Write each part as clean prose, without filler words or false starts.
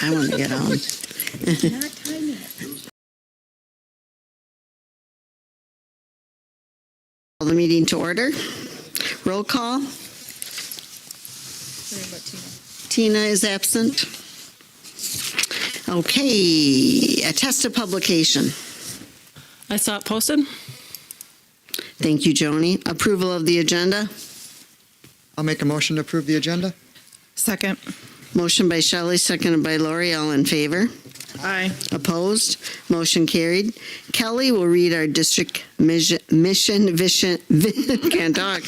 I want to get on. Call the meeting to order. Roll call. Tina is absent. Okay, attested publication. I saw it posted. Thank you, Joni. Approval of the agenda. I'll make a motion to approve the agenda. Second. Motion by Shelley, seconded by Lori. All in favor? Aye. Opposed? Motion carried. Kelly will read our district mission, vision, can't talk,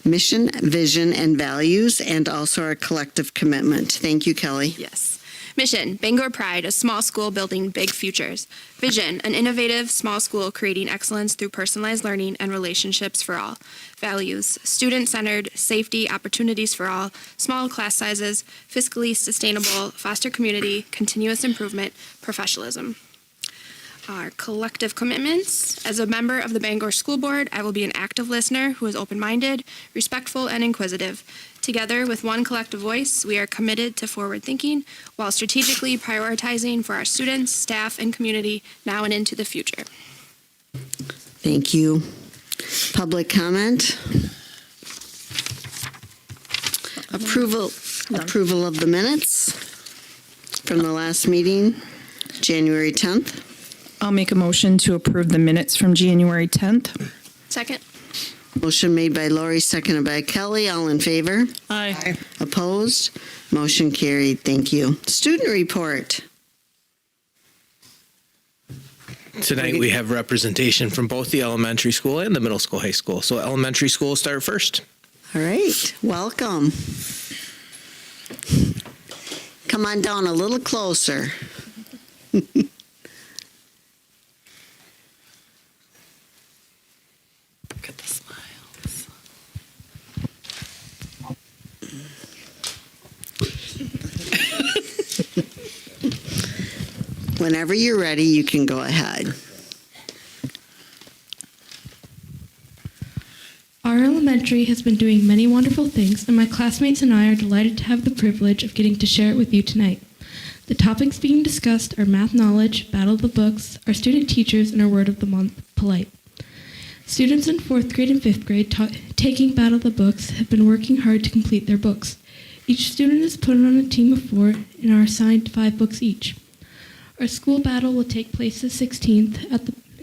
mission, vision, and values, and also our collective commitment. Thank you, Kelly. Yes. Mission, Bangor Pride, a small school building big futures. Vision, an innovative small school creating excellence through personalized learning and relationships for all. Values, student-centered, safety, opportunities for all, small class sizes, fiscally sustainable, foster community, continuous improvement, professionalism. Our collective commitments. As a member of the Bangor School Board, I will be an active listener who is open-minded, respectful, and inquisitive. Together, with one collective voice, we are committed to forward thinking while strategically prioritizing for our students, staff, and community now and into the future. Thank you. Public comment. Approval of the minutes from the last meeting, January 10th. I'll make a motion to approve the minutes from January 10th. Second. Motion made by Lori, seconded by Kelly. All in favor? Aye. Opposed? Motion carried. Thank you. Student report. Tonight we have representation from both the elementary school and the middle school, high school. So elementary school will start first. All right. Welcome. Come on down a little closer. Look at the smiles. Whenever you're ready, you can go ahead. Our elementary has been doing many wonderful things, and my classmates and I are delighted to have the privilege of getting to share it with you tonight. The topics being discussed are math knowledge, battle of the books, our student teachers, and our word of the month, polite. Students in 4th grade and 5th grade taking battle of the books have been working hard to complete their books. Each student is put on a team of 4 and are assigned 5 books each. Our school battle will take place the 16th,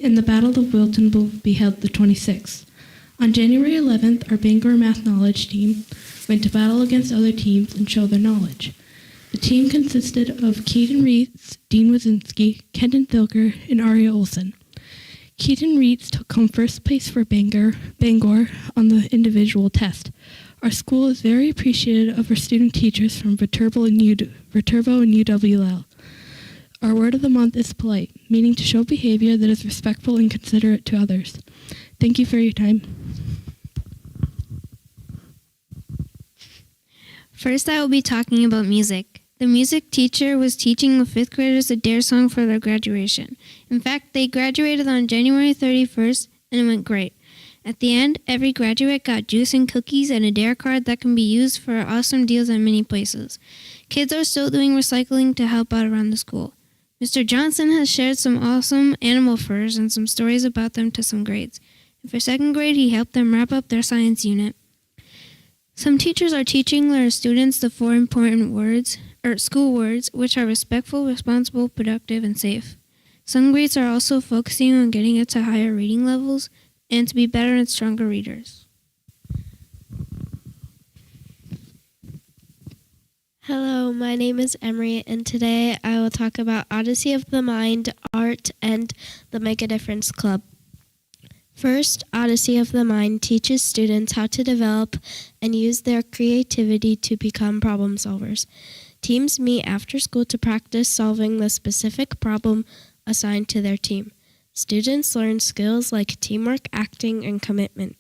and the Battle of Wilton will be held the 26th. On January 11th, our Bangor Math Knowledge team went to battle against other teams and show their knowledge. The team consisted of Keaton Reitz, Dean Wazinski, Kenton Thilker, and Aria Olson. Keaton Reitz took home first place for Bangor on the individual test. Our school is very appreciative of our student teachers from Viterbo and UWL. Our word of the month is polite, meaning to show behavior that is respectful and considerate to others. Thank you for your time. First, I will be talking about music. The music teacher was teaching the 5th graders a dare song for their graduation. In fact, they graduated on January 31st, and it went great. At the end, every graduate got juice and cookies and a dare card that can be used for awesome deals at many places. Kids are still doing recycling to help out around the school. Mr. Johnson has shared some awesome animal furs and some stories about them to some grades. And for 2nd grade, he helped them wrap up their science unit. Some teachers are teaching their students the 4 important words, or school words, which are respectful, responsible, productive, and safe. Some grades are also focusing on getting it to higher reading levels and to be better and stronger readers. Hello, my name is Emery, and today I will talk about Odyssey of the Mind, art, and the Make a Difference Club. First, Odyssey of the Mind teaches students how to develop and use their creativity to become problem solvers. Teams meet after school to practice solving the specific problem assigned to their team. Students learn skills like teamwork, acting, and commitment.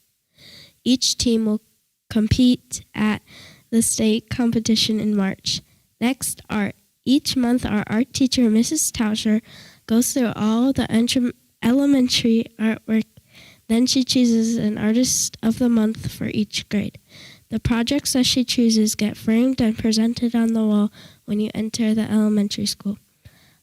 Each team will compete at the state competition in March. Next, art. Each month, our art teacher, Mrs. Tauscher, goes through all the elementary artwork. Then she chooses an artist of the month for each grade. The projects that she chooses get framed and presented on the wall when you enter the elementary school.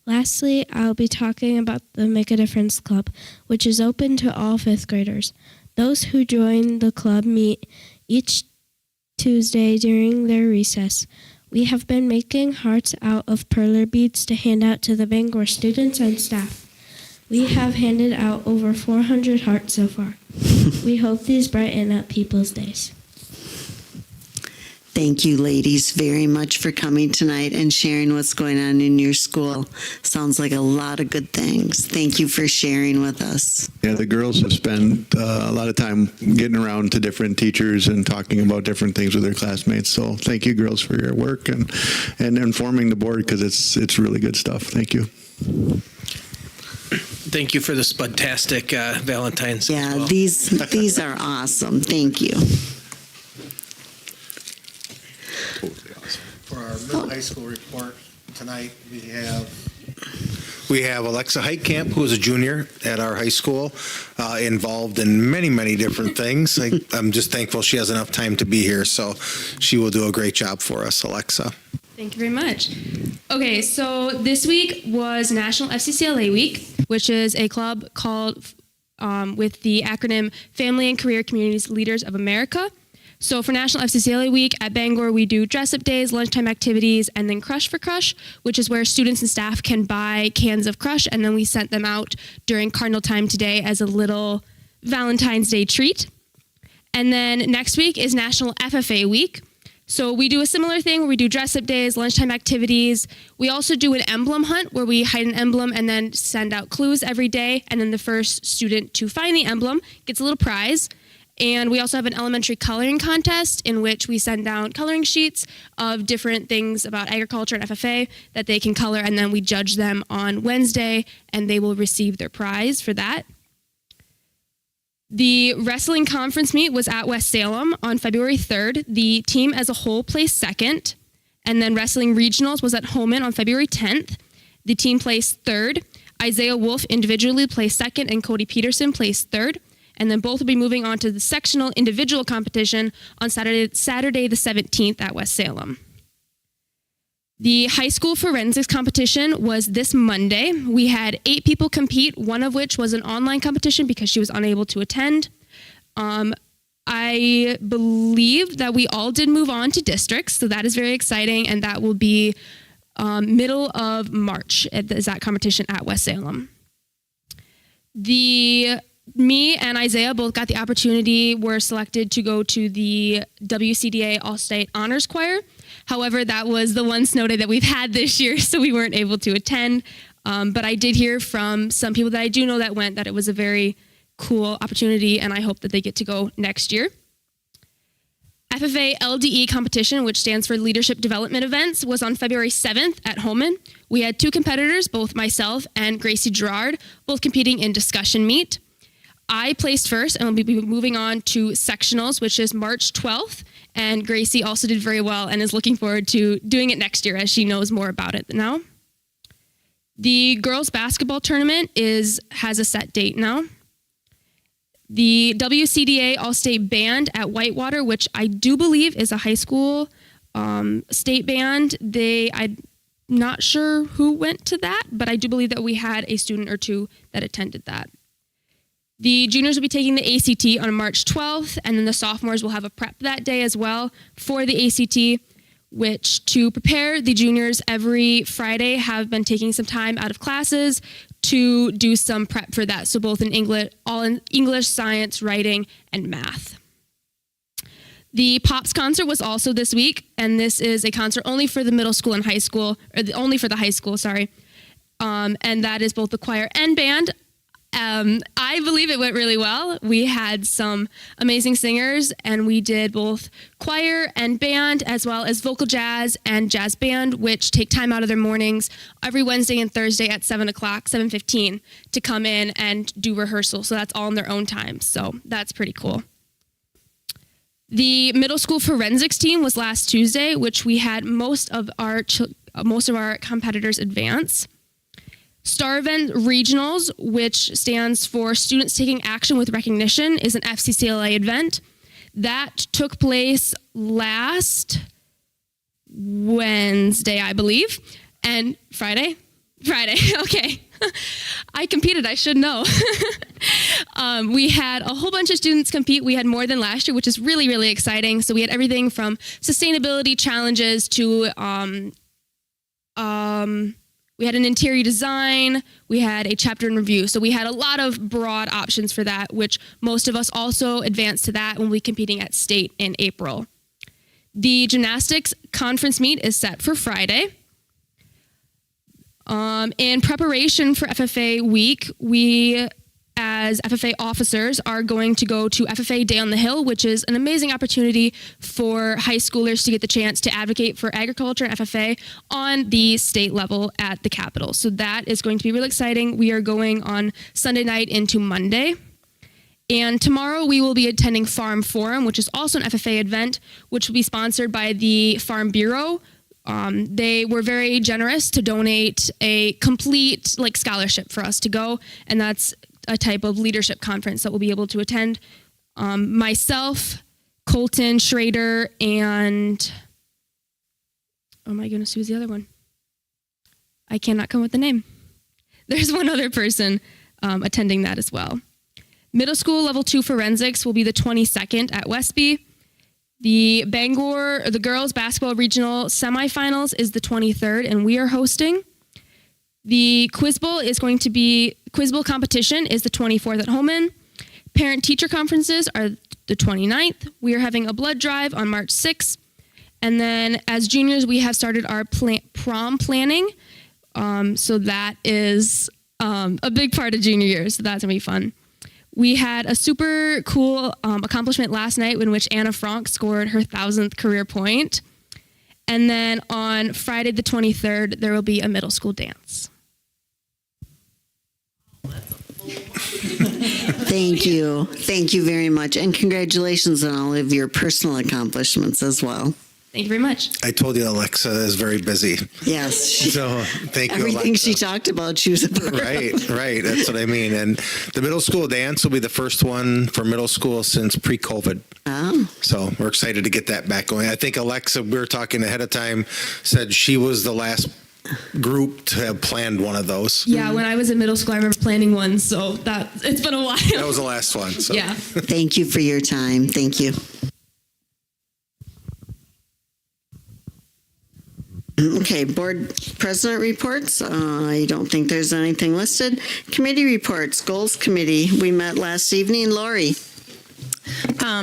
Lastly, I'll be talking about the Make a Difference Club, which is open to all 5th graders. Those who join the club meet each Tuesday during their recess. We have been making hearts out of perler beads to hand out to the Bangor students and staff. We have handed out over 400 hearts so far. We hope these brighten up people's days. Thank you, ladies, very much for coming tonight and sharing what's going on in your school. Sounds like a lot of good things. Thank you for sharing with us. Yeah, the girls have spent a lot of time getting around to different teachers and talking about different things with their classmates. So thank you, girls, for your work and informing the board, because it's really good stuff. Thank you. Thank you for the spudtastic Valentine's. Yeah, as well. these are awesome. Thank you. For our middle high school report tonight, we have Alexa Heitkamp, who is a junior at our high school, involved in many, many different things. I'm just thankful she has enough time to be here, so she will do a great job for us, Alexa. Thank you very much. Okay, so this week was National FCCLA Week, which is a club called with the acronym Family and Career Communities Leaders of America. So for National FCCLA Week at Bangor, we do dress-up days, lunchtime activities, and then Crush for Crush, which is where students and staff can buy cans of Crush, and then we sent them out during Cardinal time today as a little Valentine's Day treat. And then next week is National FFA Week. So we do a similar thing where we do dress-up days, lunchtime activities. We also do an emblem hunt where we hide an emblem and then send out clues every day, and then the first student to find the emblem gets a little prize. And we also have an elementary coloring contest in which we send down coloring sheets of different things about agriculture and FFA that they can color, and then we judge them on Wednesday, and they will receive their prize for that. The wrestling conference meet was at West Salem on February 3rd. The team as a whole placed second, and then wrestling regionals was at Holman on February 10th. The team placed third. Isaiah Wolf individually placed second, and Cody Peterson placed third. And then both will be moving on to the sectional individual competition on Saturday the 17th at West Salem. The high school forensics competition was this Monday. We had 8 people compete, one of which was an online competition because she was unable to attend. I believe that we all did move on to districts, so that is very exciting, and that will be middle of March is that competition at West Salem. Me and Isaiah both got the opportunity, were selected to go to the WCDA All-State Honors Choir. However, that was the one snow day that we've had this year, so we weren't able to attend. But I did hear from some people that I do know that went that it was a very cool opportunity, and I hope that they get to go next year. FFA LDE competition, which stands for Leadership Development Events, was on February 7th at Holman. We had 2 competitors, both myself and Gracie Gerard, both competing in discussion meet. I placed first and will be moving on to sectionals, which is March 12th. And Gracie also did very well and is looking forward to doing it next year as she knows more about it now. The girls basketball tournament has a set date now. The WCDA All-State Band at Whitewater, which I do believe is a high school state band. I'm not sure who went to that, but I do believe that we had a student or 2 that attended that. The juniors will be taking the ACT on March 12th, and then the sophomores will have a prep that day as well for the ACT, which to prepare the juniors every Friday have been taking some time out of classes to do some prep for that. So both in English, all in English, science, writing, and math. The Pops concert was also this week, and this is a concert only for the middle school and high school, only for the high school, sorry. And that is both the choir and band. I believe it went really well. We had some amazing singers, and we did both choir and band, as well as vocal jazz and jazz band, which take time out of their mornings every Wednesday and Thursday at 7:15 to come in and do rehearsal. So that's all in their own time. So that's pretty cool. The middle school forensics team was last Tuesday, which we had most of our competitors advance. Star Event Regionals, which stands for Students Taking Action with Recognition, is an FCCLA event. That took place last Wednesday, I believe, and Friday, okay. I competed, I should know. We had a whole bunch of students compete. We had more than last year, which is really, really exciting. So we had everything from sustainability challenges to we had an interior design, we had a chapter and review. So we had a lot of broad options for that, which most of us also advanced to that when we competing at state in April. The gymnastics conference meet is set for Friday. In preparation for FFA week, we as FFA officers are going to go to FFA Day on the Hill, which is an amazing opportunity for high schoolers to get the chance to advocate for agriculture and FFA on the state level at the Capitol. So that is going to be really exciting. We are going on Sunday night into Monday. And tomorrow we will be attending Farm Forum, which is also an FFA event, which will be sponsored by the Farm Bureau. They were very generous to donate a complete scholarship for us to go, and that's a type of leadership conference that we'll be able to attend. Myself, Colton Schrader, and oh my goodness, who's the other one? I cannot come with the name. There's one other person attending that as well. Middle school level 2 forensics will be the 22nd at Westby. The Bangor, the girls basketball regional semifinals is the 23rd, and we are hosting. The Quiz Bowl competition is the 24th at Holman. Parent teacher conferences are the 29th. We are having a blood drive on March 6th. And then as juniors, we have started our prom planning. So that is a big part of junior year. So that's gonna be fun. We had a super cool accomplishment last night in which Anna Frank scored her 1,000th career point. And then on Friday the 23rd, there will be a middle school dance. Thank you. Thank you very much. And congratulations on all of your personal accomplishments as well. Thank you very much. I told you Alexa is very busy. Yes. So thank you, Everything Alexa. she talked about, she was a part of. Right. That's what I mean. And the middle school dance will be the first one for middle school since pre-COVID. Oh. So we're excited to get that back going. I think Alexa, we were talking ahead of time, said she was the last group to have planned one of those. Yeah, when I was in middle school, I remember planning one. So it's been a while. That was the last one. So. Yeah. Thank you for your time. Thank you. Okay, board president reports. I don't think there's anything listed. Committee reports, goals committee. We met last evening. Lori.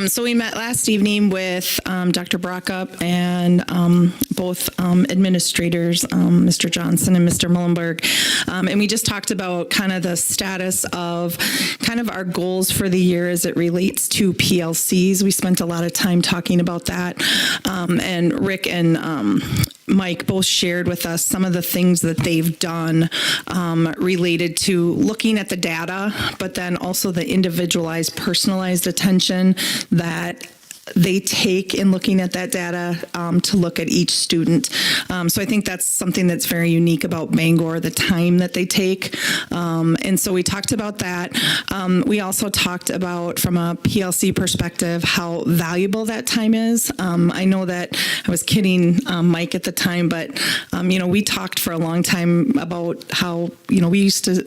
So we met last evening with Dr. Brockup and both administrators, Mr. Johnson and Mr. Mullenberg. And we just talked about kind of the status of kind of our goals for the year as it relates to PLCs. We spent a lot of time talking about that. And Rick and Mike both shared with us some of the things that they've done related to looking at the data, but then also the individualized, personalized attention that they take in looking at that data to look at each student. So I think that's something that's very unique about Bangor, the time that they take. And so we talked about that. We also talked about, from a PLC perspective, how valuable that time is. I know that I was kidding Mike at the time, but, we talked for a long time about how, we used to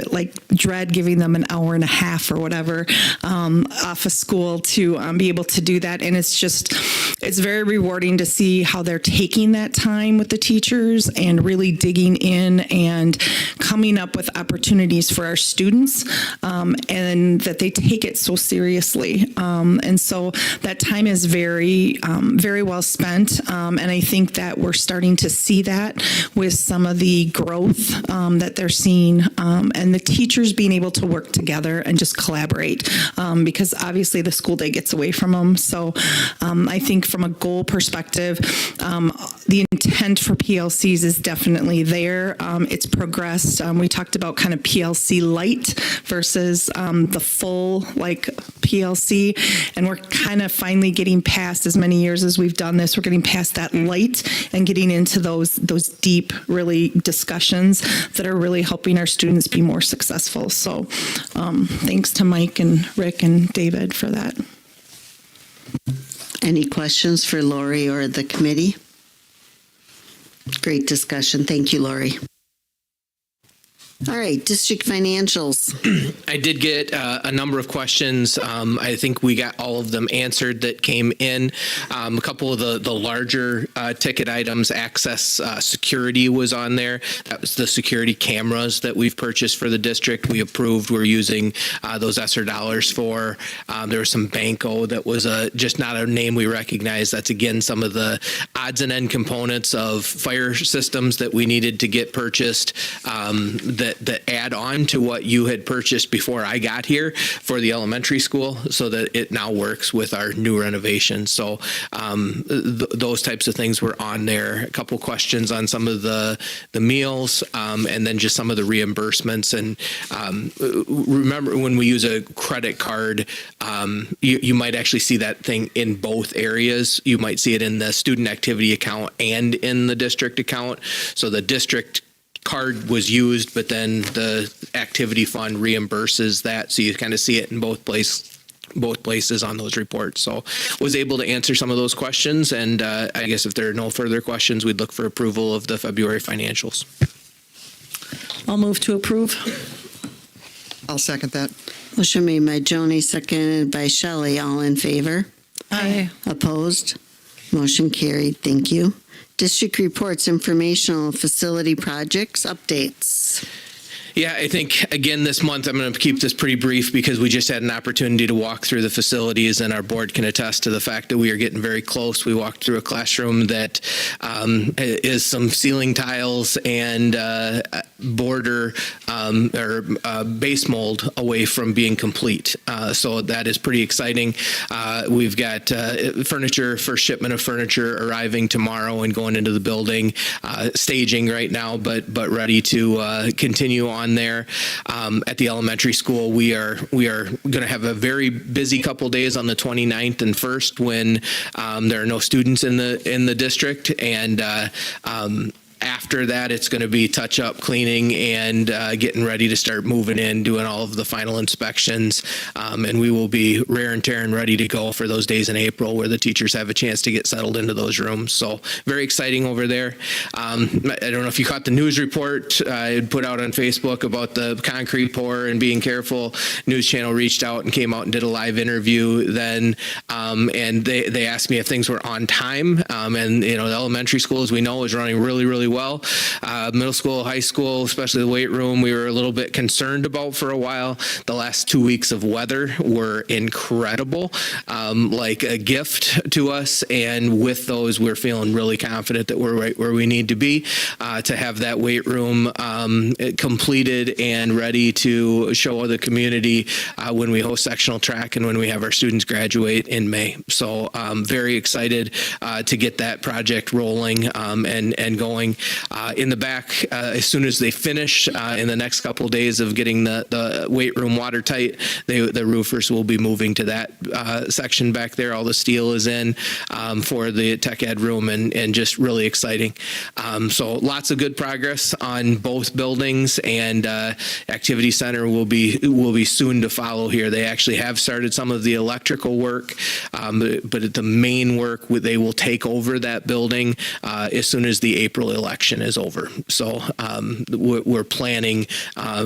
dread giving them an hour and a half or whatever off of school to be able to do that. And it's very rewarding to see how they're taking that time with the teachers and really digging in and coming up with opportunities for our students, and that they take it so seriously. And so that time is very, very well spent. And I think that we're starting to see that with some of the growth that they're seeing, and the teachers being able to work together and just collaborate, because obviously the school day gets away from them. So I think from a goal perspective, the intent for PLCs is definitely there. It's progressed. We talked about kind of PLC light versus the full PLC, and we're kind of finally getting past, as many years as we've done this, we're getting past that light and getting into those deep, really discussions that are really helping our students be more successful. So thanks to Mike and Rick and David for that. Any questions for Lori or the committee? Great discussion. Thank you, Lori. All right, district financials. I did get a number of questions. I think we got all of them answered that came in. A couple of the larger ticket items, access security was on there. That was the security cameras that we've purchased for the district. We approved. We're using those ESSER dollars for. There was some Banco that was just not a name we recognize. That's, again, some of the odds and end components of fire systems that we needed to get purchased that add on to what you had purchased before I got here for the elementary school, so that it now works with our new renovation. So those types of things were on there. A couple questions on some of the meals, and then just some of the reimbursements. And remember, when we use a credit card, you might actually see that thing in both areas. You might see it in the student activity account and in the district account. So the district card was used, but then the activity fund reimburses that. So you kind of see it in both places on those reports. So was able to answer some of those questions. And I guess if there are no further questions, we'd look for approval of the February financials. I'll move to approve. I'll second that. Motion made by Joni, seconded by Shelley. All in favor? Aye. Opposed? Motion carried. Thank you. District reports, informational facility projects, updates. Yeah, I think, again, this month, I'm going to keep this pretty brief because we just had an opportunity to walk through the facilities, and our board can attest to the fact that we are getting very close. We walked through a classroom that is some ceiling tiles and border or base mold away from being complete. So that is pretty exciting. We've got furniture, first shipment of furniture arriving tomorrow and going into the building, staging right now, but ready to continue on there. At the elementary school, we are going to have a very busy couple days on the 29th and 1st when there are no students in the district, and after that, it's going to be touch-up, cleaning, and getting ready to start moving in, doing all of the final inspections. And we will be rear and tear and ready to go for those days in April where the teachers have a chance to get settled into those rooms. So very exciting over there. I don't know if you caught the news report I had put out on Facebook about the concrete pour and being careful. News channel reached out and came out and did a live interview then. And they asked me if things were on time. And, the elementary school, as we know, is running really, really well. Middle school, high school, especially the weight room, we were a little bit concerned about for a while. The last 2 weeks of weather were incredible, like a gift to us. And with those, we're feeling really confident that we're right where we need to be to have that weight room completed and ready to show the community when we host sectional track and when we have our students graduate in May. So very excited to get that project rolling and going. In the back, as soon as they finish in the next couple of days of getting the weight room watertight, the roofers will be moving to that section back there. All the steel is in for the tech ed room, and just really exciting. So lots of good progress on both buildings, and activity center will be soon to follow here. They actually have started some of the electrical work, but the main work, they will take over that building as soon as the April election is over. So we're planning,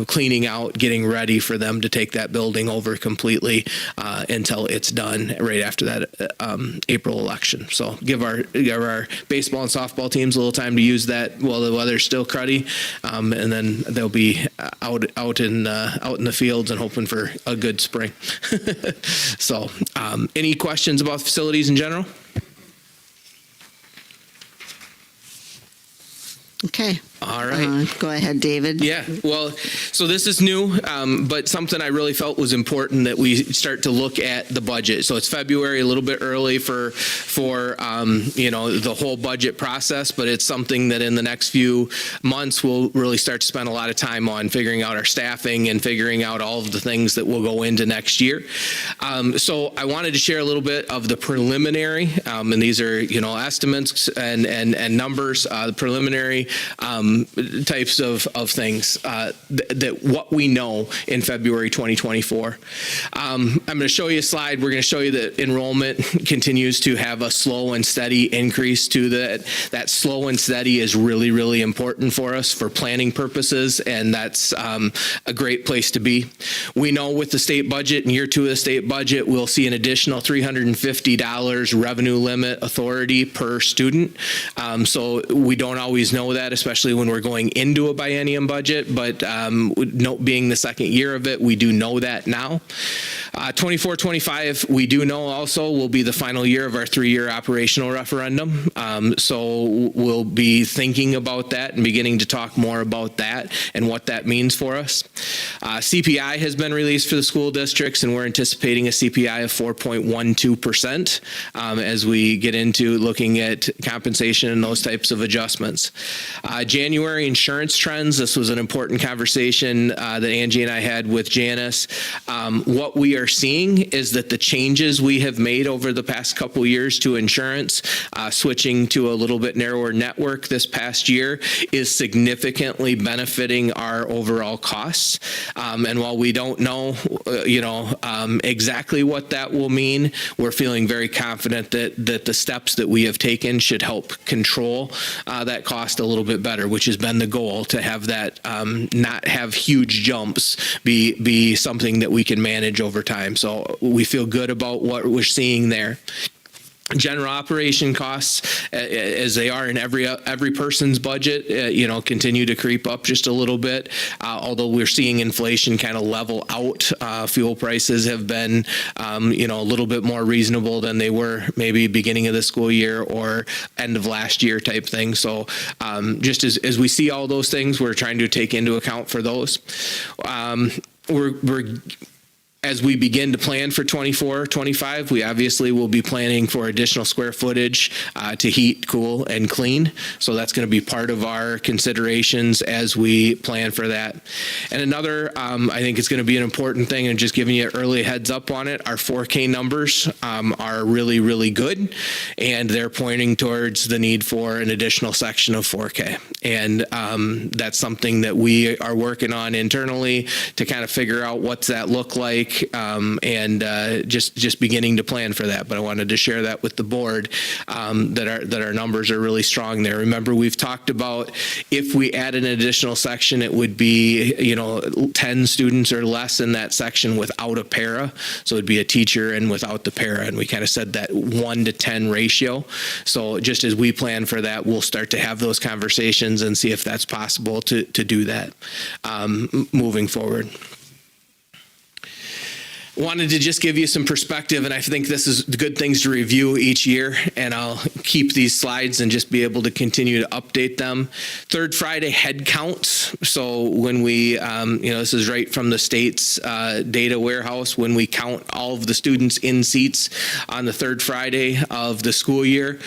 cleaning out, getting ready for them to take that building over completely until it's done right after that April election. So give our baseball and softball teams a little time to use that while the weather's still cruddy, and then they'll be out in the fields and hoping for a good spring. So any questions about facilities in general? Okay. All right. Go ahead, David. Yeah, well, so this is new, but something I really felt was important that we start to look at the budget. So it's February, a little bit early for the whole budget process, but it's something that in the next few months we'll really start to spend a lot of time on figuring out our staffing and figuring out all of the things that will go into next year. So I wanted to share a little bit of the preliminary, and these are estimates and numbers. The preliminary types of things that what we know in February 2024. I'm going to show you a slide. We're going to show you that enrollment continues to have a slow and steady increase to that. That slow and steady is really, really important for us for planning purposes, and that's a great place to be. We know with the state budget, in year 2 of the state budget, we'll see an additional $350 revenue limit authority per student. So we don't always know that, especially when we're going into a biennium budget, but being the second year of it, we do know that now. 24-25, we do know also will be the final year of our 3-year operational referendum. So we'll be thinking about that and beginning to talk more about that and what that means for us. CPI has been released for the school districts, and we're anticipating a CPI of 4.12% as we get into looking at compensation and those types of adjustments. January insurance trends, this was an important conversation that Angie and I had with Janice. What we are seeing is that the changes we have made over the past couple years to insurance, switching to a little bit narrower network this past year, is significantly benefiting our overall costs. And while we don't know, exactly what that will mean, we're feeling very confident that the steps that we have taken should help control that cost a little bit better, which has been the goal, to have that not have huge jumps, be something that we can manage over time. So we feel good about what we're seeing there. General operation costs, as they are in every person's budget, continue to creep up just a little bit. Although we're seeing inflation kind of level out, fuel prices have been, a little bit more reasonable than they were maybe beginning of the school year or end of last year type thing. So just as we see all those things, we're trying to take into account for those. As we begin to plan for 24-25, we obviously will be planning for additional square footage to heat, cool, and clean. So that's going to be part of our considerations as we plan for that. And another, I think it's going to be an important thing, and just giving you early heads up on it, our 4K numbers are really, really good, and they're pointing towards the need for an additional section of 4K. And that's something that we are working on internally to kind of figure out what's that look like. And just beginning to plan for that. But I wanted to share that with the board, that our numbers are really strong there. Remember, we've talked about if we add an additional section, it would be 10 students or less in that section without a para. So it'd be a teacher and without the para, and we kind of said that 1 to 10 ratio. So just as we plan for that, we'll start to have those conversations and see if that's possible to do that moving forward. Wanted to just give you some perspective, and I think this is good things to review each year, and I'll keep these slides and just be able to continue to update them. Third Friday head counts. So when we, this is right from the state's data warehouse, when we count all of the students in seats on the third Friday of the school year,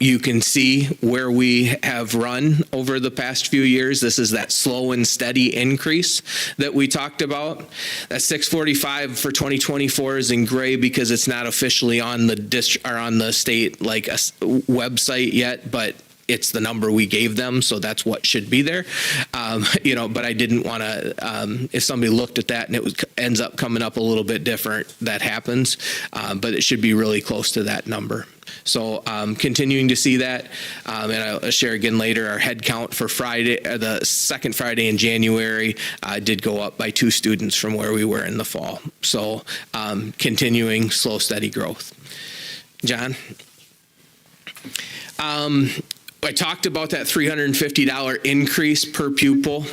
you can see where we have run over the past few years. This is that slow and steady increase that we talked about. That 645 for 2024 is in gray because it's not officially on the district or on the state website yet, but it's the number we gave them, so that's what should be there. But I didn't want to, if somebody looked at that and it ends up coming up a little bit different, that happens, but it should be really close to that number. So continuing to see that, and I'll share again later, our head count for Friday, the second Friday in January, did go up by 2 students from where we were in the fall. So continuing slow, steady growth. John? I talked about that $350 increase per pupil.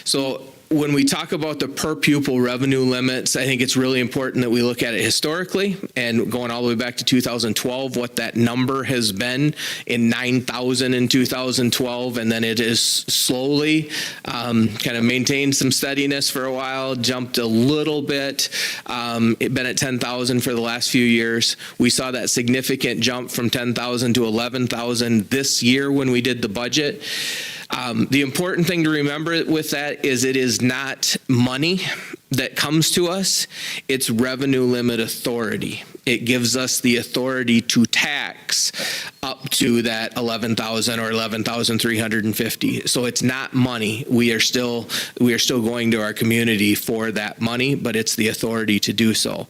So when we talk about the per pupil revenue limits, I think it's really important that we look at it historically and going all the way back to 2012, what that number has been in 9,000 in 2012, and then it is slowly kind of maintained some steadiness for a while, jumped a little bit, it's been at 10,000 for the last few years. We saw that significant jump from 10,000 to 11,000 this year when we did the budget. The important thing to remember with that is it is not money that comes to us, it's revenue limit authority. It gives us the authority to tax up to that 11,000 or 11,350. So it's not money. We are still going to our community for that money, but it's the authority to do so.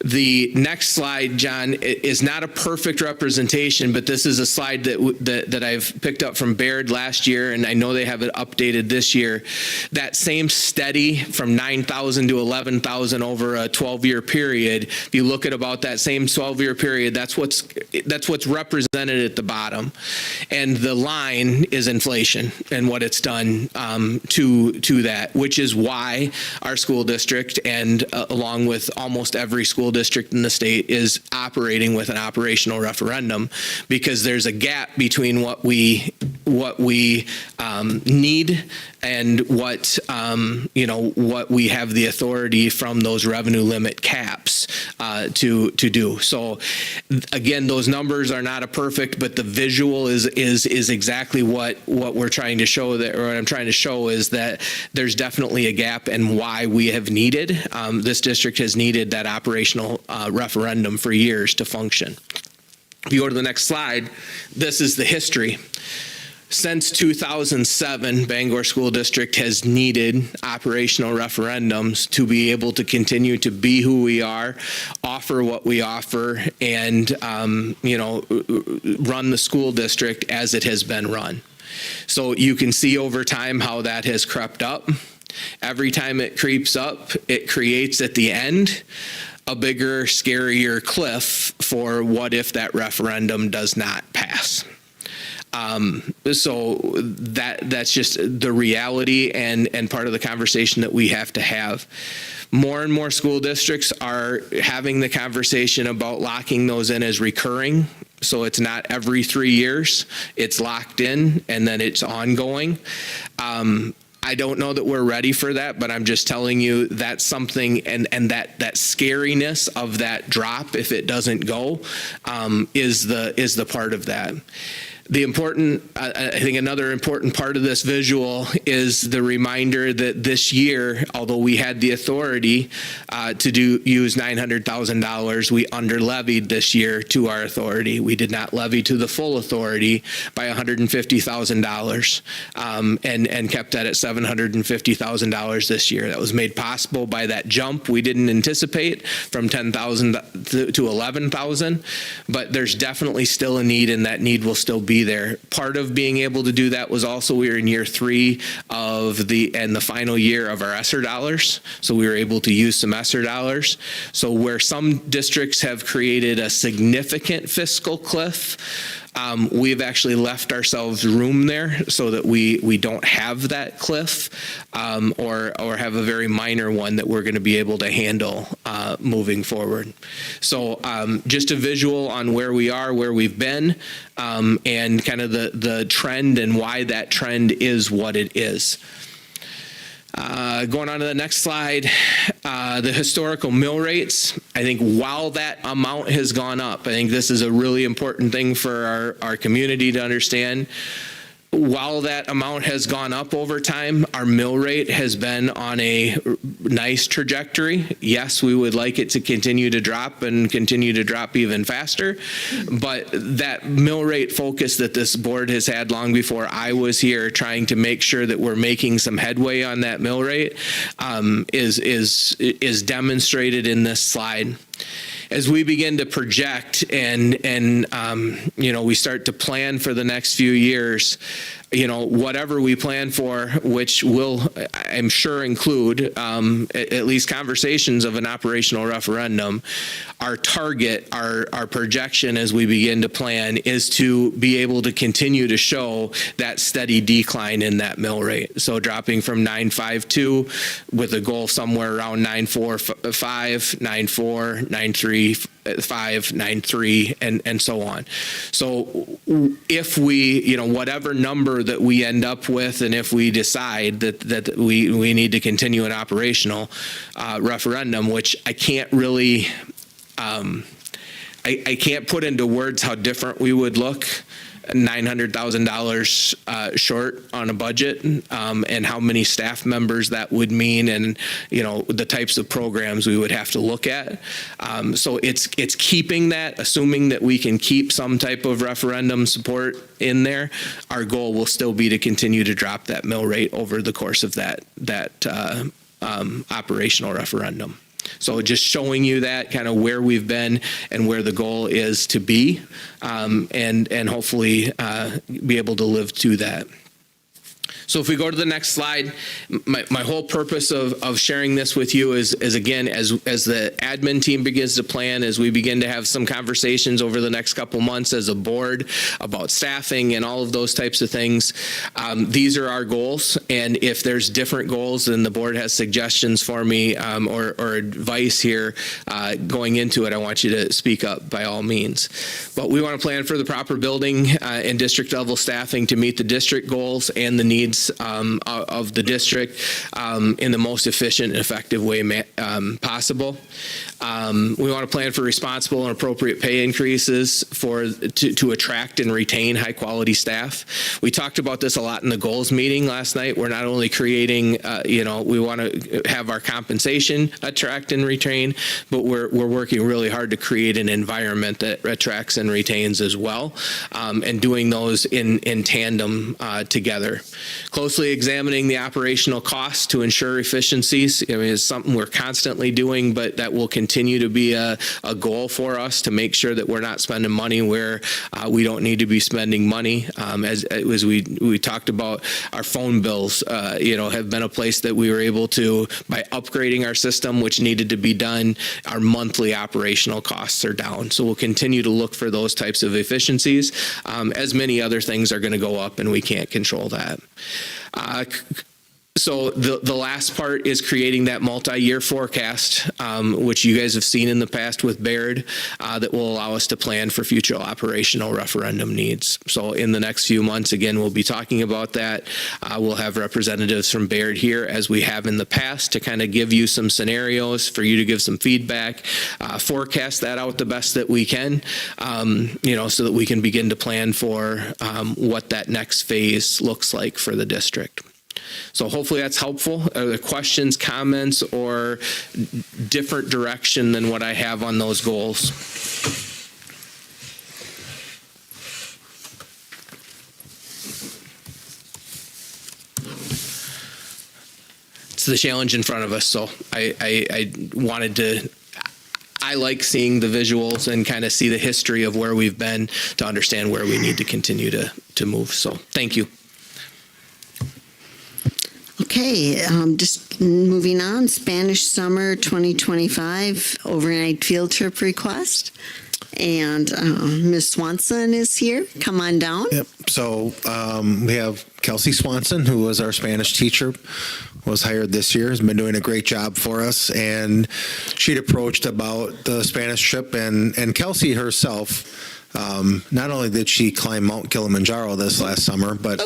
The next slide, John, is not a perfect representation, but this is a slide that I've picked up from Baird last year, and I know they have it updated this year. That same steady from 9,000 to 11,000 over a 12-year period. If you look at about that same 12-year period, that's what's represented at the bottom, and the line is inflation and what it's done to that, which is why our school district, and along with almost every school district in the state, is operating with an operational referendum, because there's a gap between what we need and what we have the authority from those revenue limit caps to do. So again, those numbers are not a perfect, but the visual is exactly what we're trying to show, that, or what I'm trying to show is that there's definitely a gap, and why we have needed, this district has needed that operational referendum for years to function. If you go to the next slide, this is the history. Since 2007, Bangor School District has needed operational referendums to be able to continue to be who we are, offer what we offer, and run the school district as it has been run. So you can see over time how that has crept up. Every time it creeps up, it creates at the end a bigger, scarier cliff for what if that referendum does not pass. So that's just the reality and part of the conversation that we have to have. More and more school districts are having the conversation about locking those in as recurring. So it's not every 3 years, it's locked in and then it's ongoing. I don't know that we're ready for that, but I'm just telling you that's something, and that scariness of that drop, if it doesn't go, is the part of that. The important, I think another important part of this visual is the reminder that this year, although we had the authority to use $900,000, we under-levied this year to our authority. We did not levy to the full authority by $150,000 and kept that at $750,000 this year. That was made possible by that jump we didn't anticipate from 10,000 to 11,000, but there's definitely still a need, and that need will still be there. Part of being able to do that was also we were in year 3 of the final year of our ESSER dollars, so we were able to use some ESSER dollars. So where some districts have created a significant fiscal cliff, we've actually left ourselves room there so that we don't have that cliff, or have a very minor one that we're going to be able to handle moving forward. So just a visual on where we are, where we've been, and kind of the trend and why that trend is what it is. Going on to the next slide, the historical mill rates. I think while that amount has gone up, I think this is a really important thing for our community to understand. While that amount has gone up over time, our mill rate has been on a nice trajectory. Yes, we would like it to continue to drop and continue to drop even faster, but that mill rate focus that this board has had long before I was here, trying to make sure that we're making some headway on that mill rate, is demonstrated in this slide. As we begin to project and we start to plan for the next few years, whatever we plan for, which will, I'm sure, include at least conversations of an operational referendum, our target, our projection as we begin to plan is to be able to continue to show that steady decline in that mill rate. So dropping from 9.52 with a goal somewhere around 9.45, 9.4, 9.3, 5, 9.3, and so on. So if we, whatever number that we end up with, and if we decide that we need to continue an operational referendum, which I can't really, I can't put into words how different we would look. $900,000 short on a budget, and how many staff members that would mean, and the types of programs we would have to look at. So it's keeping that, assuming that we can keep some type of referendum support in there. Our goal will still be to continue to drop that mill rate over the course of that operational referendum. So just showing you that kind of where we've been and where the goal is to be, and hopefully be able to live to that. So if we go to the next slide, my whole purpose of sharing this with you is again, as the admin team begins to plan, as we begin to have some conversations over the next couple months as a board about staffing and all of those types of things, these are our goals. And if there's different goals and the board has suggestions for me or advice here going into it, I want you to speak up by all means. But we want to plan for the proper building and district level staffing to meet the district goals and the needs of the district in the most efficient and effective way possible. We want to plan for responsible and appropriate pay increases to attract and retain high quality staff. We talked about this a lot in the goals meeting last night. We're not only creating, we want to have our compensation attract and retain, but we're working really hard to create an environment that attracts and retains as well, and doing those in tandem together. Closely examining the operational costs to ensure efficiencies. It's something we're constantly doing, but that will continue to be a goal for us to make sure that we're not spending money where we don't need to be spending money. As we talked about, our phone bills, have been a place that we were able to, by upgrading our system, which needed to be done, our monthly operational costs are down. So we'll continue to look for those types of efficiencies, as many other things are going to go up and we can't control that. So the last part is creating that multi-year forecast, which you guys have seen in the past with Baird, that will allow us to plan for future operational referendum needs. So in the next few months, again, we'll be talking about that. We'll have representatives from Baird here, as we have in the past, to kind of give you some scenarios for you to give some feedback, forecast that out the best that we can, so that we can begin to plan for what that next phase looks like for the district. So hopefully that's helpful. Are there questions, comments, or different direction than what I have on those goals? It's the challenge in front of us. So I wanted to, I like seeing the visuals and kind of see the history of where we've been to understand where we need to continue to move. So thank you. Okay, just moving on, Spanish Summer 2025 overnight field trip request. And Ms. Swanson is here. Come on down. Yep. So we have Kelsey Swanson, who was our Spanish teacher, was hired this year, has been doing a great job for us. And she'd approached about the Spanish trip, and Kelsey herself, not only did she climb Mount Kilimanjaro this last summer, but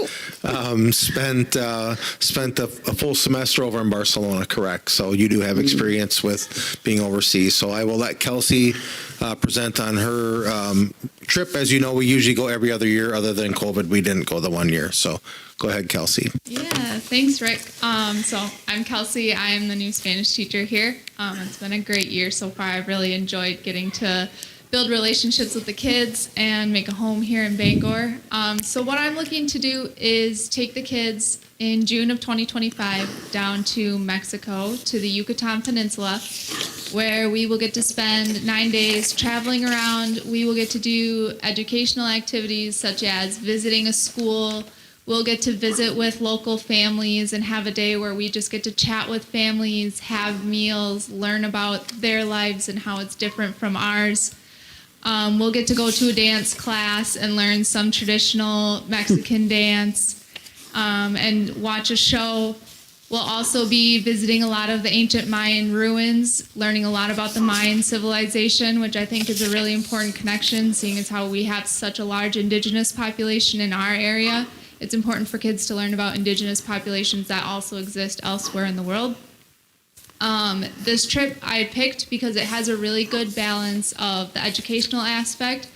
spent a full semester over in Barcelona, correct? So you do have experience with being overseas. So I will let Kelsey present on her trip. As you know, we usually go every other year. Other than COVID, we didn't go the 1 year. So go ahead, Kelsey. Yeah, thanks, Rick. So I'm Kelsey. I am the new Spanish teacher here. It's been a great year so far. I've really enjoyed getting to build relationships with the kids and make a home here in Bangor. So what I'm looking to do is take the kids in June of 2025 down to Mexico, to the Yucatan Peninsula, where we will get to spend 9 days traveling around. We will get to do educational activities such as visiting a school. We'll get to visit with local families and have a day where we just get to chat with families, have meals, learn about their lives and how it's different from ours. We'll get to go to a dance class and learn some traditional Mexican dance and watch a show. We'll also be visiting a lot of the ancient Mayan ruins, learning a lot about the Mayan civilization, which I think is a really important connection, seeing as how we have such a large indigenous population in our area. It's important for kids to learn about indigenous populations that also exist elsewhere in the world. This trip I picked because it has a really good balance of the educational aspect,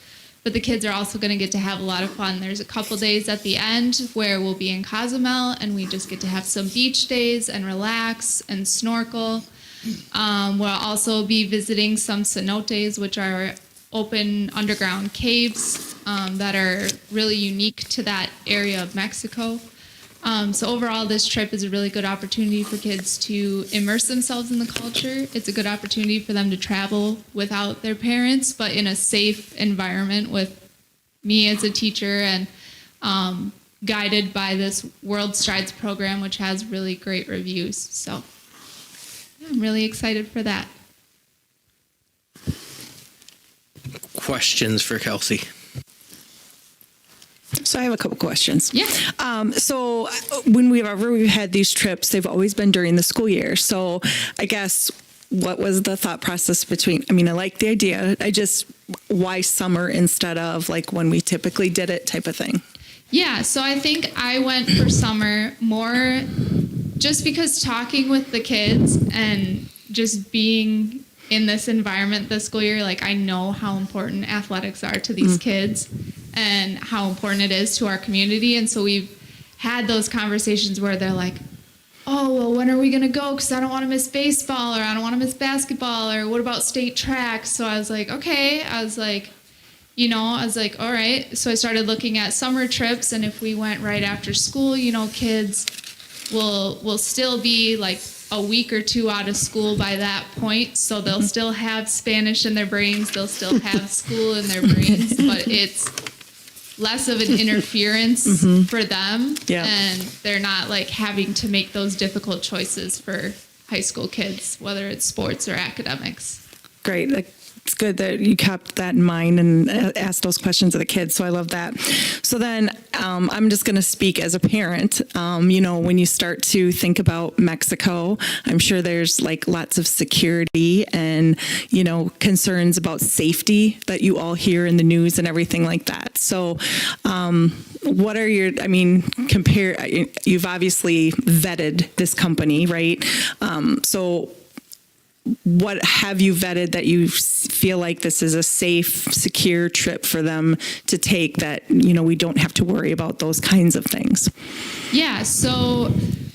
but the kids are also going to get to have a lot of fun. There's a couple days at the end where we'll be in Cozumel and we just get to have some beach days and relax and snorkel. We'll also be visiting some cenotes, which are open underground caves that are really unique to that area of Mexico. So overall, this trip is a really good opportunity for kids to immerse themselves in the culture. It's a good opportunity for them to travel without their parents, but in a safe environment with me as a teacher and guided by this World Strides program, which has really great reviews. So I'm really excited for that. Questions for Kelsey? So I have a couple questions. Yeah. So whenever we've had these trips, they've always been during the school year. So I guess what was the thought process between, I mean, I like the idea. Why summer instead of like when we typically did it type of thing? Yeah, so I think I went for summer more just because talking with the kids and just being in this environment this school year, like I know how important athletics are to these kids and how important it is to our community. And so we've had those conversations where they're like, oh, well, when are we going to go? Because I don't want to miss baseball or I don't want to miss basketball or what about state track? So I was like, okay. I was like, all right. So I started looking at summer trips. And if we went right after school, kids will still be like a week or two out of school by that point. So they'll still have Spanish in their brains. They'll still have school in their brains, but it's less of an interference for them. Yeah. And they're not like having to make those difficult choices for high school kids, whether it's sports or academics. Great. It's good that you kept that in mind and asked those questions of the kids. So I love that. So then I'm just going to speak as a parent. When you start to think about Mexico, I'm sure there's like lots of security and, concerns about safety that you all hear in the news and everything like that. So what are you've obviously vetted this company, right? So what have you vetted that you feel like this is a safe, secure trip for them to take that, we don't have to worry about those kinds of things? Yeah, so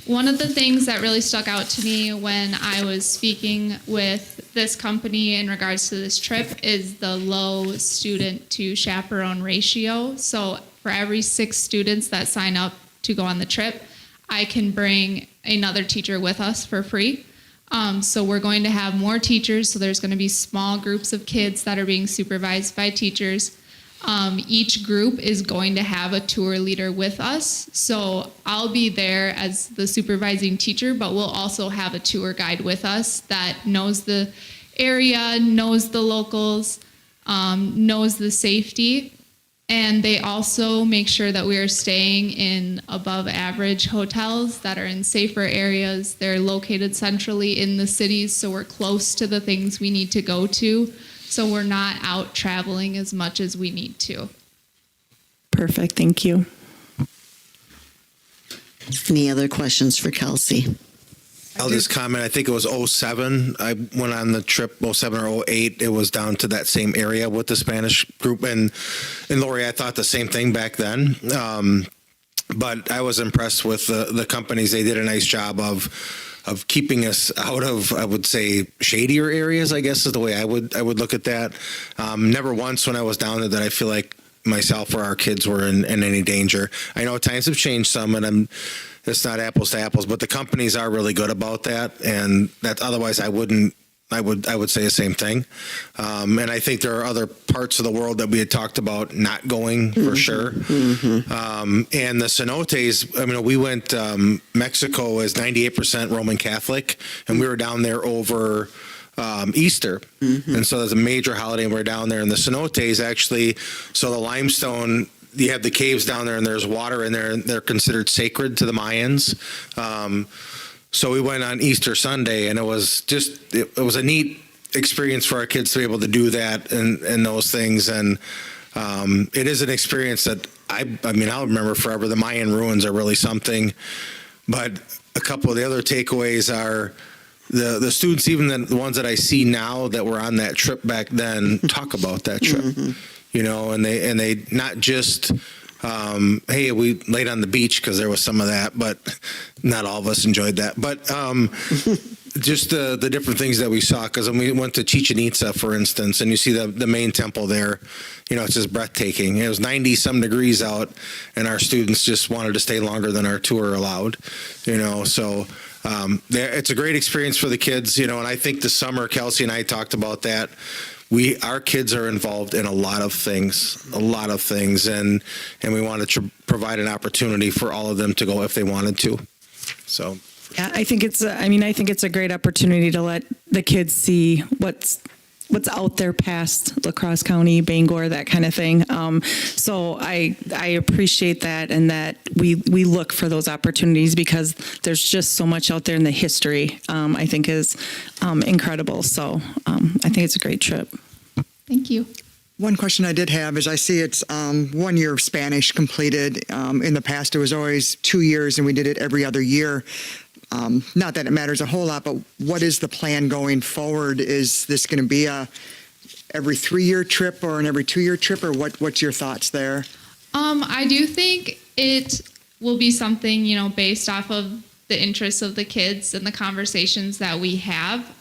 one of the things that really stuck out to me when I was speaking with this company in regards to this trip is the low student to chaperone ratio. So for every 6 students that sign up to go on the trip, I can bring another teacher with us for free. So we're going to have more teachers. So there's going to be small groups of kids that are being supervised by teachers. Each group is going to have a tour leader with us. So I'll be there as the supervising teacher, but we'll also have a tour guide with us that knows the area, knows the locals, knows the safety. And they also make sure that we are staying in above average hotels that are in safer areas. They're located centrally in the cities, so we're close to the things we need to go to. So we're not out traveling as much as we need to. Perfect. Thank you. Any other questions for Kelsey? I'll just comment, I think it was 07. I went on the trip, 07 or 08. It was down to that same area with the Spanish group. And Lori, I thought the same thing back then. But I was impressed with the companies. They did a nice job of keeping us out of, I would say, shadier areas, I guess is the way I would look at that. Never once when I was down there that I feel like myself or our kids were in any danger. I know times have changed some, and it's not apples to apples, but the companies are really good about that, and that otherwise I would say the same thing. And I think there are other parts of the world that we had talked about not going for sure. And the cenotes, we went, Mexico is 98% Roman Catholic, and we were down there over Easter. And so there's a major holiday, and we're down there. And the cenotes actually, so the limestone, you have the caves down there and there's water in there and they're considered sacred to the Mayans. So we went on Easter Sunday, and it was a neat experience for our kids to be able to do that and those things. And it is an experience that I'll remember forever. The Mayan ruins are really something, but a couple of the other takeaways are the students, even the ones that I see now that were on that trip back then, talk about that trip. and they not just, hey, we laid on the beach, because there was some of that, but not all of us enjoyed that. But just the different things that we saw, because when we went to Chichen Itza, for instance, and you see the main temple there, it's just breathtaking. It was 90 some degrees out, and our students just wanted to stay longer than our tour allowed, so it's a great experience for the kids, and I think this summer, Kelsey and I talked about that. Our kids are involved in a lot of things, and we want to provide an opportunity for all of them to go if they wanted to. So. Yeah, I think it's a great opportunity to let the kids see what's out there past La Crosse County, Bangor, that kind of thing. So I appreciate that, and that we look for those opportunities, because there's just so much out there in the history, I think is incredible. So I think it's a great trip. Thank you. One question I did have is, I see it's 1 year of Spanish completed. In the past, it was always 2 years, and we did it every other year. Not that it matters a whole lot, but what is the plan going forward? Is this going to be every 3-year trip or an every 2-year trip, or what's your thoughts there? I do think it will be something, based off of the interests of the kids and the conversations that we have.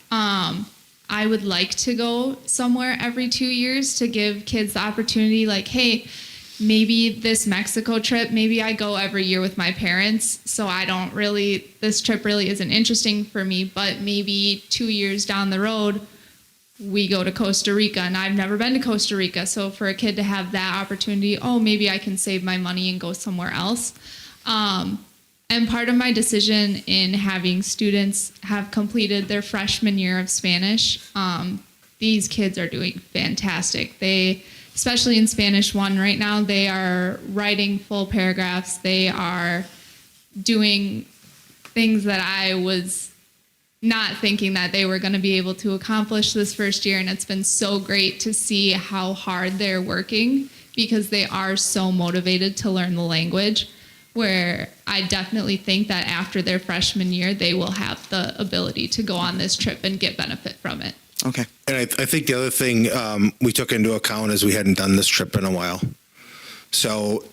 I would like to go somewhere every 2 years to give kids the opportunity, like, hey, maybe this Mexico trip, maybe I go every year with my parents, so this trip really isn't interesting for me, but maybe 2 years down the road, we go to Costa Rica, and I've never been to Costa Rica, so for a kid to have that opportunity, maybe I can save my money and go somewhere else. And part of my decision in having students have completed their freshman year of Spanish, these kids are doing fantastic. Especially in Spanish 1 right now, they are writing full paragraphs. They are doing things that I was not thinking that they were going to be able to accomplish this first year. And it's been so great to see how hard they're working, because they are so motivated to learn the language, where I definitely think that after their freshman year, they will have the ability to go on this trip and get benefit from it. Okay. And I think the other thing we took into account is we hadn't done this trip in a while. So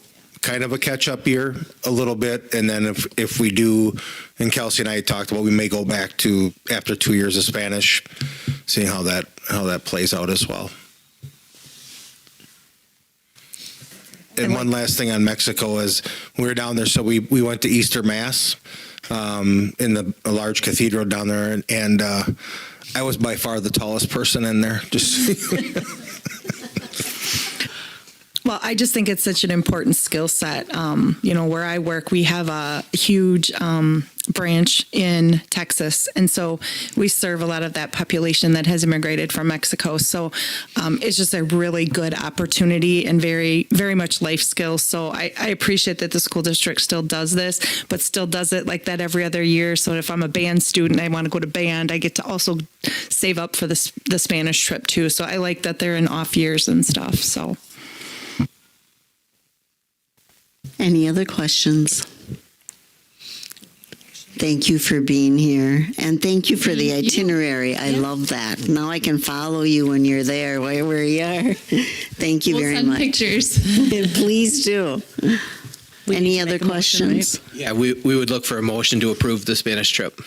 kind of a catch-up year a little bit. And then if we do, and Kelsey and I talked about, we may go back to after 2 years of Spanish, seeing how that plays out as well. And one last thing on Mexico is we were down there, so we went to Easter Mass in a large cathedral down there, and I was by far the tallest person in there. Well, I just think it's such an important skill set. Where I work, we have a huge branch in Texas, and so we serve a lot of that population that has immigrated from Mexico. So it's just a really good opportunity and very, very much life skills. So I appreciate that the school district still does this, but still does it like that every other year. So if I'm a band student, I want to go to band, I get to also save up for the Spanish trip too. So I like that they're in off years and stuff. So. Any other questions? Thank you for being here, and thank you for the itinerary. I love that. Now I can follow you when you're there, where you are. Thank you very much. Pictures. Please do. Any other questions? Yeah, we would look for a motion to approve the Spanish trip.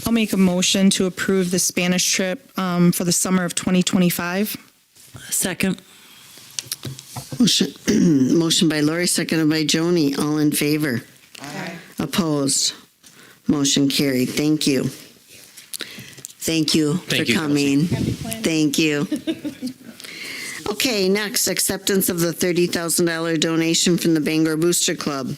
I'll make a motion to approve the Spanish trip for the summer of 2025. Second. Motion by Lori, seconded by Joni. All in favor? Aye. Opposed? Motion carried. Thank you. Thank you for coming. Thank you. Okay, next, acceptance of the $30,000 donation from the Bangor Booster Club.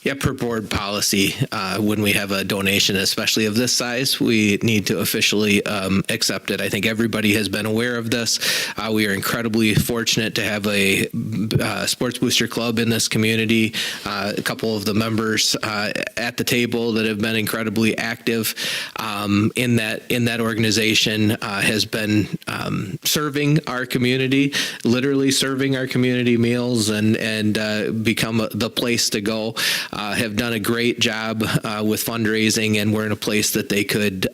Yeah, per board policy, when we have a donation, especially of this size, we need to officially accept it. I think everybody has been aware of this. We are incredibly fortunate to have a sports booster club in this community. A couple of the members at the table that have been incredibly active in that organization has been serving our community, literally serving our community meals, and become the place to go. have done a great job with fundraising, and we're in a place that they could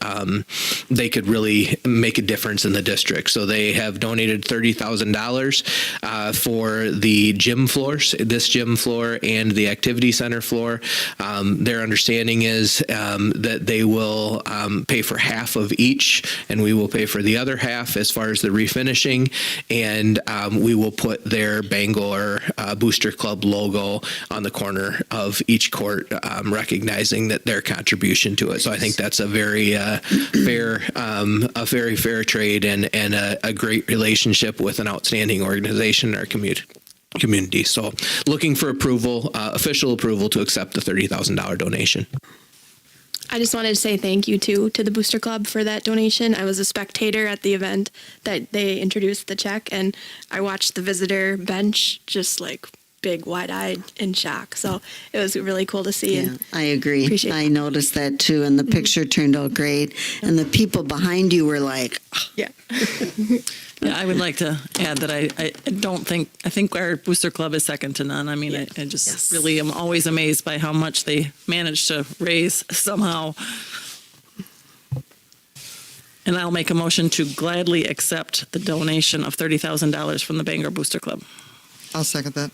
really make a difference in the district. So they have donated $30,000 for the gym floors, this gym floor and the activity center floor. Their understanding is that they will pay for half of each, and we will pay for the other half as far as the refinishing, and we will put their Bangor Booster Club logo on the corner of each court, recognizing that their contribution to it. So I think that's a very fair trade and a great relationship with an outstanding organization in our community. So looking for approval, official approval to accept the $30,000 donation. I just wanted to say thank you to the Booster Club for that donation. I was a spectator at the event that they introduced the check, and I watched the visitor bench just like big, wide-eyed in shock. So it was really cool to see. Yeah, and I agree. appreciate I noticed that too, and the picture turned out great. And the people behind you were like, yeah. Yeah, I would like to add that I think our Booster Club is second to none. I mean, I just really am always amazed by how much they manage to raise somehow. And I'll make a motion to gladly accept the donation of $30,000 from the Bangor Booster Club. I'll second that.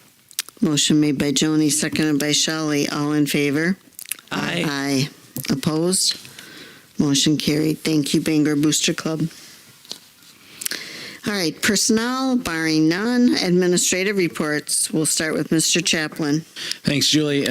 motion made by Joni, seconded by Shelley. All in favor? Aye. Aye. Opposed? Motion carried. Thank you, Bangor Booster Club. All right, personnel, barring none. Administrative reports. We'll start with Mr. Chaplin. Thanks, Julie.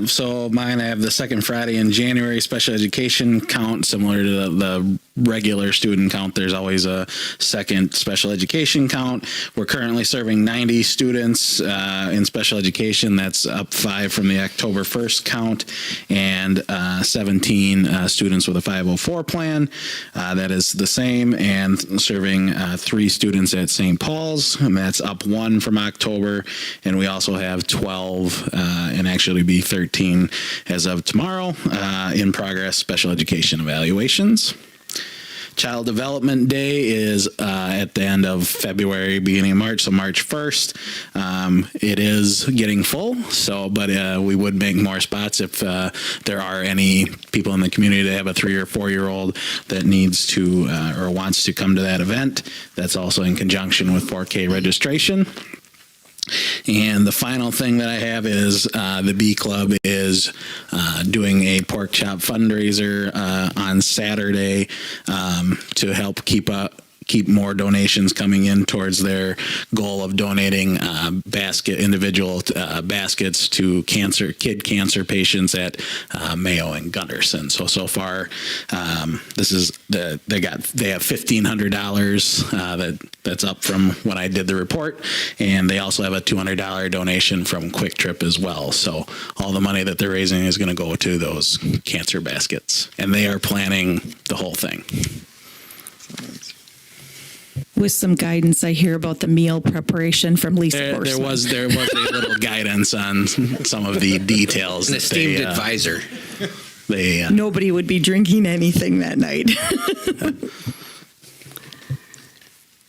So mine, I have the second Friday in January special education count, similar to the regular student count. There's always a second special education count. We're currently serving 90 students in special education. That's up 5 from the October 1st count, and 17 students with a 504 plan. That is the same, and serving 3 students at St. Paul's, and that's up 1 from October. And we also have 12, and actually be 13 as of tomorrow, in progress special education evaluations. Child Development Day is at the end of February, beginning of March, so March 1st. It is getting full, but we would make more spots if there are any people in the community that have a 3 or 4-year-old that needs to or wants to come to that event. That's also in conjunction with 4K registration. And the final thing that I have is the B Club is doing a pork chop fundraiser on Saturday to help keep more donations coming in towards their goal of donating individual baskets to kid cancer patients at Mayo and Gunderson. So far, this is they have $1,500 that's up from when I did the report, and they also have a $200 donation from Quick Trip as well. So all the money that they're raising is going to go to those cancer baskets, and they are planning the whole thing. With some guidance, I hear about the meal preparation from Lisa There Horseman. was a little guidance on some of the details. An esteemed advisor. Nobody would be drinking anything that night.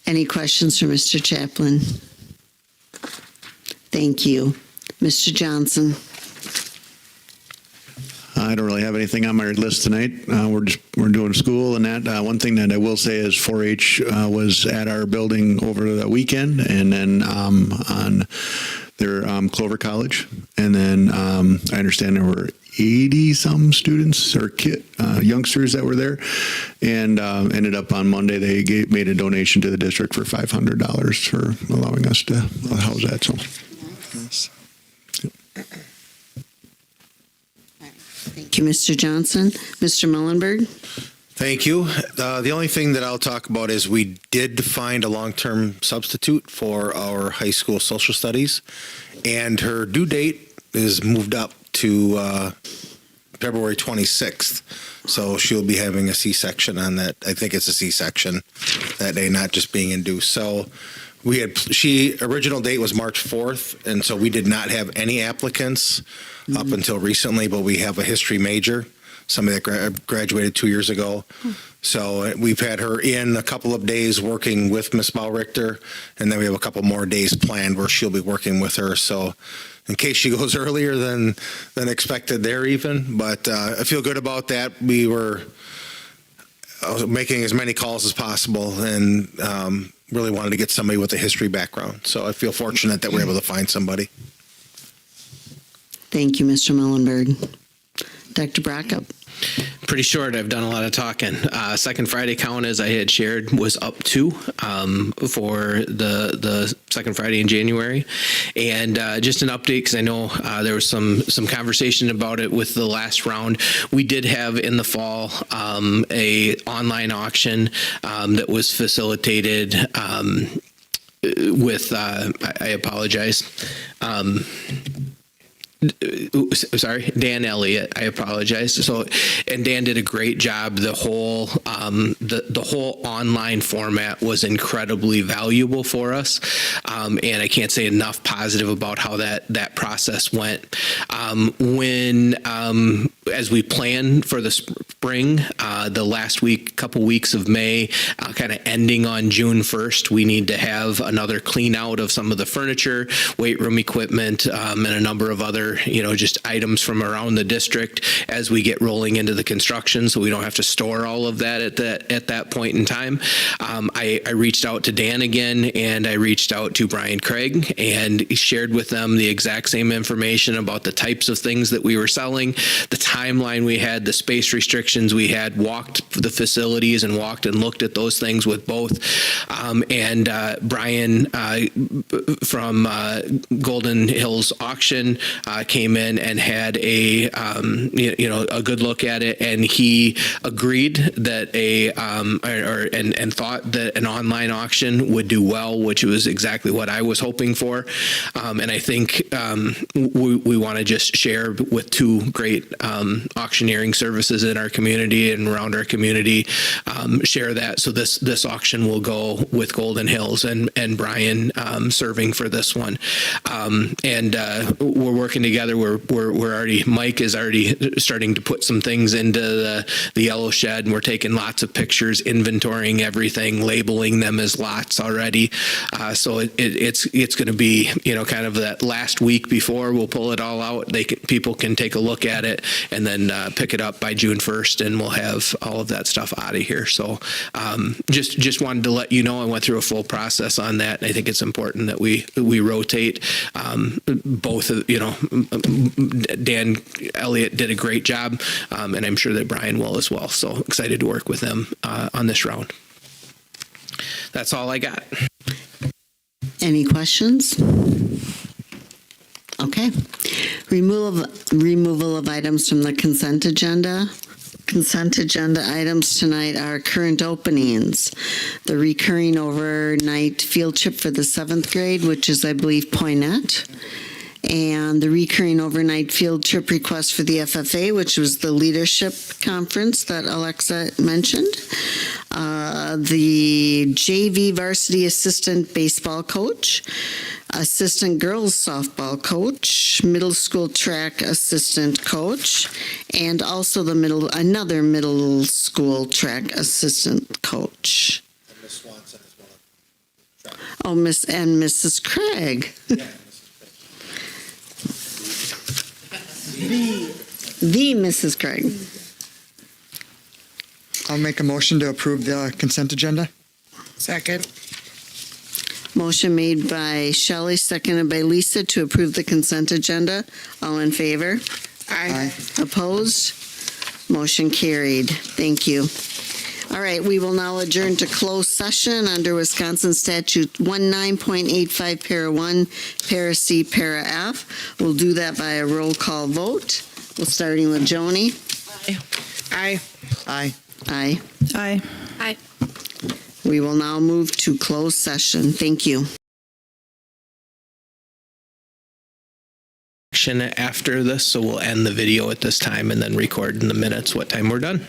Any questions for Mr. Chaplin? Thank you. Mr. Johnson. I don't really have anything on my list tonight. We're doing school and that. One thing that I will say is 4-H was at our building over the weekend, and then on their Clover College, and then I understand there were 80-some students or youngsters that were there, and ended up on Monday they made a donation to the district for $500 for allowing us to house that. So. Thank you, Mr. Johnson. Mr. Mullenberg. Thank you. The only thing that I'll talk about is we did find a long-term substitute for our high school social studies, and her due date is moved up to February 26th. So she'll be having a C-section on that. I think it's a C-section that day, not just being induced. So original date was March 4th, and so we did not have any applicants up until recently, but we have a history major. somebody that graduated 2 years ago. So we've had her in a couple of days working with Miss Balrichter, and then we have a couple more days planned where she'll be working with her. So in case she goes earlier than expected there even, but I feel good about that. I was making as many calls as possible and really wanted to get somebody with a history background. So I feel fortunate that we're able to find somebody. Thank you, Mr. Mullenberg. Dr. Brockup. Pretty short. I've done a lot of talking. Second Friday count, as I had shared, was up 2 for the second Friday in January. And just an update, because I know there was some conversation about it with the last round. We did have in the fall a online auction that was facilitated with, I apologize, sorry, Dan Elliott. I apologize. So, and Dan did a great job. The whole the whole online format was incredibly valuable for us, and I can't say enough positive about how that process went. As we plan for the spring, the last couple weeks of May, kind of ending on June 1st, we need to have another clean out of some of the furniture, weight room equipment, and a number of other, just items from around the district as we get rolling into the construction, so we don't have to store all of that at that point in time. I reached out to Dan again, and I reached out to Brian Craig and shared with them the exact same information about the types of things that we were selling, the timeline we had, the space restrictions we had, walked the facilities and walked and looked at those things with both. And Brian from Golden Hills Auction came in and had a good look at it, and he agreed that and thought that an online auction would do well, which was exactly what I was hoping for. And I think we want to just share with 2 great auctioneering services in our community and around our community, share that. So this auction will go with Golden Hills and Brian serving for this one. And we're working together. We're already, Mike is already starting to put some things into the yellow shed, and we're taking lots of pictures, inventorying everything, labeling them as lots already. So it's going to be, kind of that last week before we'll pull it all out. People can take a look at it and then pick it up by June 1st, and we'll have all of that stuff out of here. So just wanted to let you know I went through a full process on that, and I think it's important that we rotate both. Dan Elliott did a great job, and I'm sure that Brian will as well. So excited to work with them on this round. That's all I got. Any questions? Okay. Removal of items from the consent agenda. Consent agenda items tonight are current openings, the recurring overnight field trip for the 7th grade, which is, I believe, Poinet, and the recurring overnight field trip request for the FFA, which was the leadership conference that Alexa mentioned, the JV varsity assistant baseball coach, assistant girls softball coach, middle school track assistant coach, and also another middle school track assistant coach. And Miss Swanson is one of them. Oh, Mrs. Craig. Yeah. The Mrs. Craig. I'll make a motion to approve the consent agenda. Second. Motion made by Shelley, seconded by Lisa to approve the consent agenda. All in favor? Aye. Opposed? Motion carried. Thank you. All right, we will now adjourn to closed session under Wisconsin Statute 19.85, Para 1, Para C, Para F. We'll do that by a roll call vote. We'll starting with Joni. Aye. Aye. Aye. Aye. Aye. We will now move to closed session. Thank you. After this, so we'll end the video at this time and then record in the minutes what time we're done.